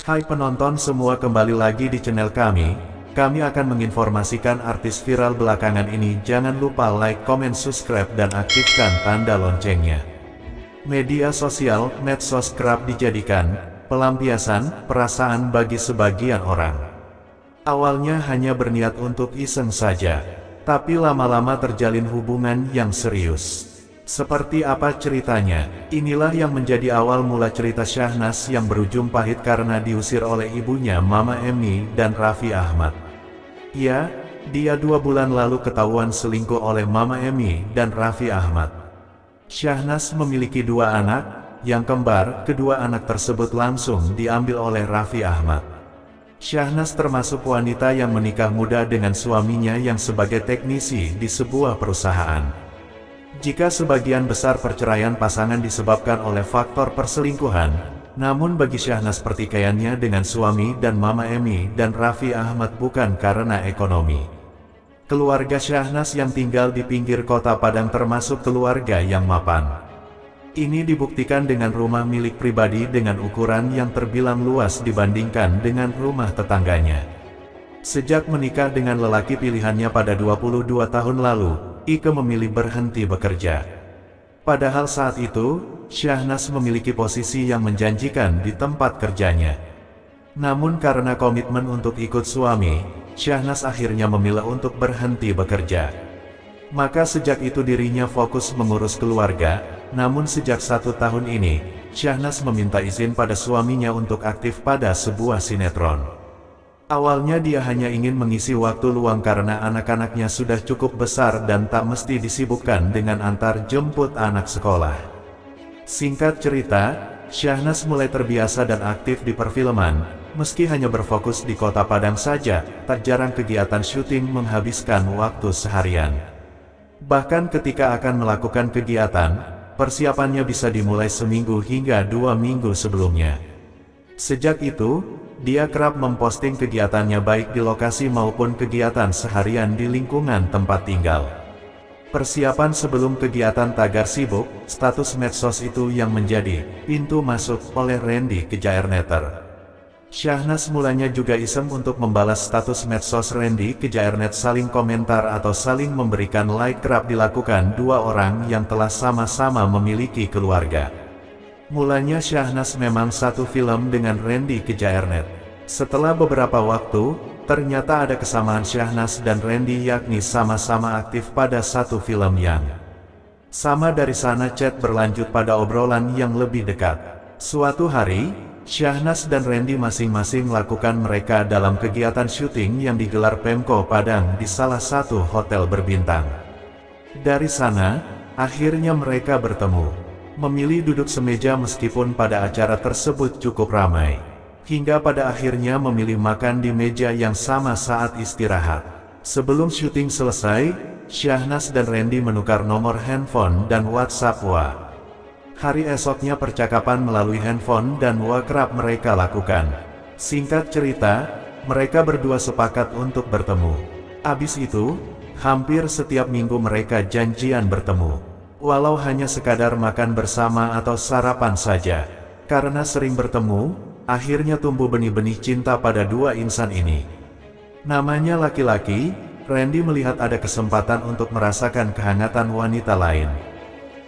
Hai penonton semua, kembali lagi di channel kami. Kami akan menginformasikan artis viral belakangan ini. Jangan lupa like, comment, subscribe, dan aktifkan tanda loncengnya. Media sosial, medsos kerap dijadikan pelampiasan perasaan bagi sebagian orang. Awalnya hanya berniat untuk iseng saja, tapi lama-lama terjalin hubungan yang serius. Seperti apa ceritanya? Inilah yang menjadi awal mula cerita Syahnas yang berujung pahit karena diusir oleh ibunya Mama Emmy dan Raffi Ahmad. Ya, dia 2 bulan lalu ketahuan selingkuh oleh Mama Emmy dan Raffi Ahmad. Syahnas memiliki 2 anak, yang kembar. Kedua anak tersebut langsung diambil oleh Raffi Ahmad. Syahnas termasuk wanita yang menikah muda dengan suaminya yang sebagai teknisi di sebuah perusahaan. Jika sebagian besar perceraian pasangan disebabkan oleh faktor perselingkuhan, namun bagi Syahnas pertikaiannya dengan suami dan Mama Emmy dan Raffi Ahmad bukan karena ekonomi. Keluarga Syahnas yang tinggal di pinggir kota Padang termasuk keluarga yang mapan. Ini dibuktikan dengan rumah milik pribadi dengan ukuran yang terbilang luas dibandingkan dengan rumah tetangganya. Sejak menikah dengan lelaki pilihannya pada 22 tahun lalu, Ike memilih berhenti bekerja. Padahal saat itu, Syahnas memiliki posisi yang menjanjikan di tempat kerjanya. Namun karena komitmen untuk ikut suami, Syahnas akhirnya memilih untuk berhenti bekerja. Maka sejak itu dirinya fokus mengurus keluarga. Namun sejak 1 tahun ini, Syahnas meminta izin pada suaminya untuk aktif pada sebuah sinetron. Awalnya dia hanya ingin mengisi waktu luang karena anak-anaknya sudah cukup besar dan tak mesti disibukkan dengan antar jemput anak sekolah. Singkat cerita, Syahnas mulai terbiasa dan aktif di perfilman. Meski hanya berfokus di kota Padang saja, tak jarang kegiatan syuting menghabiskan waktu seharian. Bahkan ketika akan melakukan kegiatan, persiapannya bisa dimulai seminggu hingga 2 minggu sebelumnya. Sejak itu, dia kerap memposting kegiatannya baik di lokasi maupun kegiatan seharian di lingkungan tempat tinggal. Persiapan sebelum kegiatan tagar sibuk, status medsos itu yang menjadi pintu masuk oleh Randy ke Jaernetter. Syahnas mulanya juga iseng untuk membalas status medsos Randy ke Jaernet. Saling komentar atau saling memberikan like kerap dilakukan 2 orang yang telah sama-sama memiliki keluarga. Mulanya Syahnas memang satu film dengan Randy ke Jaernet. Setelah beberapa waktu, ternyata ada kesamaan Syahnas dan Randy, yakni sama-sama aktif pada satu film yang sama. Dari sana chat berlanjut pada obrolan yang lebih dekat. Suatu hari, Syahnas dan Randy masing-masing lakukan mereka dalam kegiatan syuting yang digelar Pemko Padang di salah satu hotel berbintang. Dari sana, akhirnya mereka bertemu. Memilih duduk semeja meskipun pada acara tersebut cukup ramai. Hingga pada akhirnya memilih makan di meja yang sama saat istirahat. Sebelum syuting selesai, Syahnas dan Randy menukar nomor handphone dan WhatsApp WA. Hari esoknya percakapan melalui handphone dan WA kerap mereka lakukan. Singkat cerita, mereka berdua sepakat untuk bertemu. Abis itu, hampir setiap minggu mereka janjian bertemu. Walau hanya sekadar makan bersama atau sarapan saja. Karena sering bertemu, akhirnya tumbuh benih-benih cinta pada 2 insan ini. Namanya laki-laki, Randy melihat ada kesempatan untuk merasakan kehangatan wanita lain.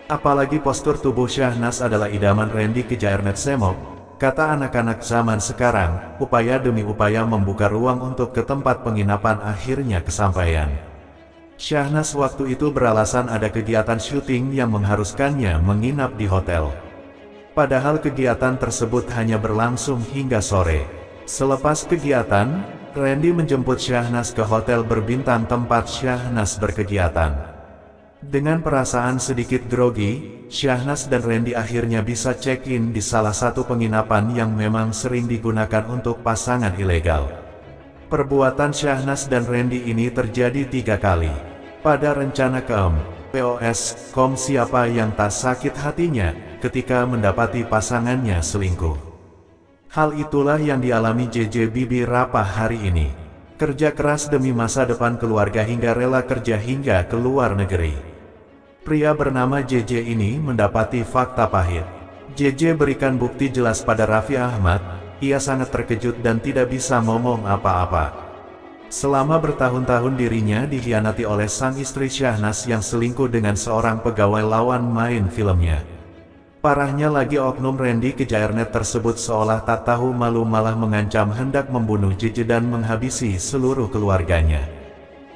Apalagi postur tubuh Syahnas adalah idaman Randy ke Jaernet Semok. Kata anak-anak zaman sekarang, upaya demi upaya membuka ruang untuk ke tempat penginapan akhirnya kesampaian. Syahnas waktu itu beralasan ada kegiatan syuting yang mengharuskannya menginap di hotel. Padahal kegiatan tersebut hanya berlangsung hingga sore. Selepas kegiatan, Randy menjemput Syahnas ke hotel berbintang tempat Syahnas berkegiatan. Dengan perasaan sedikit grogi, Syahnas dan Randy akhirnya bisa check-in di salah satu penginapan yang memang sering digunakan untuk pasangan ilegal. Perbuatan Syahnas dan Randy ini terjadi 3 kali. Pada rencana POS, siapa yang tak sakit hatinya ketika mendapati pasangannya selingkuh. Hal itulah yang dialami JJ Bibi Rapah hari ini. Kerja keras demi masa depan keluarga hingga rela kerja hingga ke luar negeri. Pria bernama JJ ini mendapati fakta pahit. JJ berikan bukti jelas pada Raffi Ahmad, ia sangat terkejut dan tidak bisa ngomong apa-apa. Selama bertahun-tahun dirinya dikhianati oleh sang istri Syahnas yang selingkuh dengan seorang pegawai lawan main filmnya. Parahnya lagi, oknum Randy Kejairnet tersebut seolah tak tahu malu malah mengancam hendak membunuh JJ dan menghabisi seluruh keluarganya.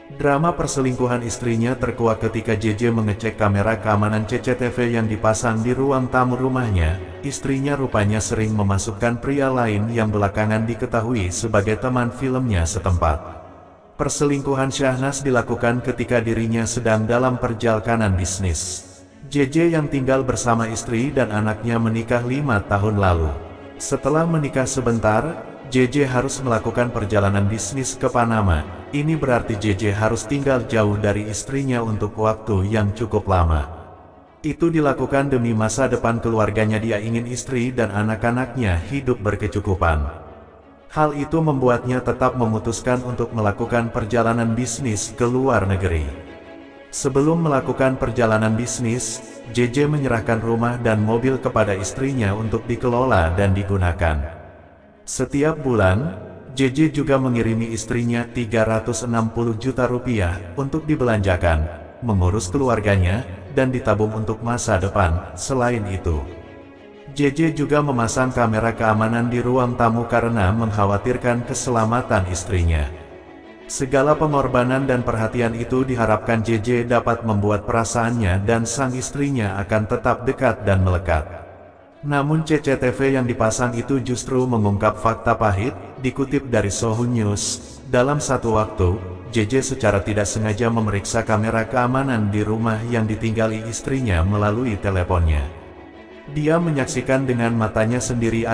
Drama perselingkuhan istrinya terkuak ketika JJ mengecek kamera keamanan CCTV yang dipasang di ruang tamu rumahnya. Istrinya rupanya sering memasukkan pria lain yang belakangan diketahui sebagai teman filmnya setempat. Perselingkuhan Syahnas dilakukan ketika dirinya sedang dalam perjalanan bisnis. JJ yang tinggal bersama istri dan anaknya menikah 5 tahun lalu. Setelah menikah sebentar, JJ harus melakukan perjalanan bisnis ke Panama. Ini berarti JJ harus tinggal jauh dari istrinya untuk waktu yang cukup lama. Itu dilakukan demi masa depan keluarganya. Dia ingin istri dan anak-anaknya hidup berkecukupan. Hal itu membuatnya tetap memutuskan untuk melakukan perjalanan bisnis ke luar negeri. Sebelum melakukan perjalanan bisnis, JJ menyerahkan rumah dan mobil kepada istrinya untuk dikelola dan digunakan. Setiap bulan, JJ juga mengirimi istrinya 360 juta rupiah untuk dibelanjakan, mengurus keluarganya, dan ditabung untuk masa depan. Selain itu, JJ juga memasang kamera keamanan di ruang tamu karena mengkhawatirkan keselamatan istrinya. Segala pengorbanan dan perhatian itu diharapkan JJ dapat membuat perasaannya dan sang istrinya akan tetap dekat dan melekat. Namun CCTV yang dipasang itu justru mengungkap fakta pahit. Dikutip dari Sohu News, dalam satu waktu, JJ secara tidak sengaja memeriksa kamera keamanan di rumah yang ditinggali istrinya melalui teleponnya. Dia menyaksikan dengan matanya sendiri